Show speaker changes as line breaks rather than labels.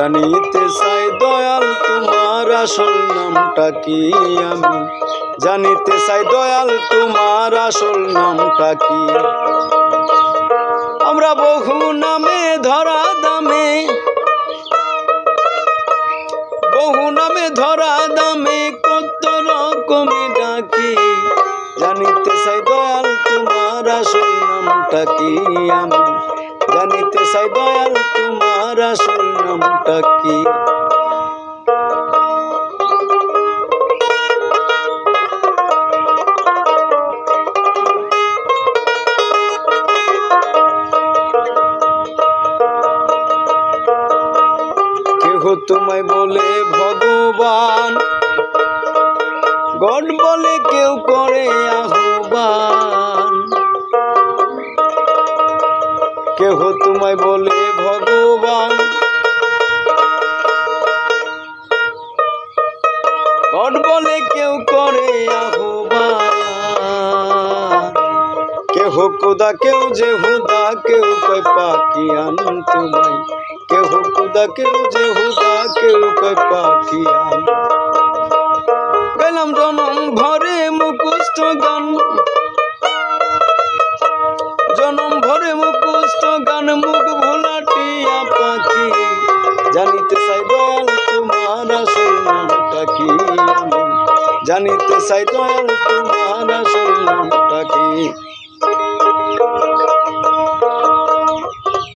জানিতে চাই দয়াল তোমার আসল নামটা কি। আমি জানিতে চাই দয়াল তোমার আসল নামটা কি। আমরা বহু নামে ধরা দামে, বহু নামে ধরা দামে কত রকমে ডাকি। জানিতে চাই দয়াল তোমার আসল নামটা কি। আমি জানিতে চাই দয়াল তোমার আসল নামটা কি। কেহ তোমায় বলে ভগবান, গড বলে কেউ করে আহ্বান। কেহ তোমায় বলে ভগবান, গড বলে কেউ করে আহ্বান। কেহ খুদা কেউ যে হুদা, কেউ কয় পাখিয়ান তোমায়। কেহ খুদা কেউ যে হুদা, কেউ কয় পাখিয়ান। গেলাম জনম ভরে মুখস্থ গান, জনম ভরে মুখস্থ গান, মুখ ভোলাটিয়া পাখি। জানিতে চাই দয়াল তোমার আসল নামটা কি। আমি জানিতে চাই দয়াল তোমার আসল নামটা কি।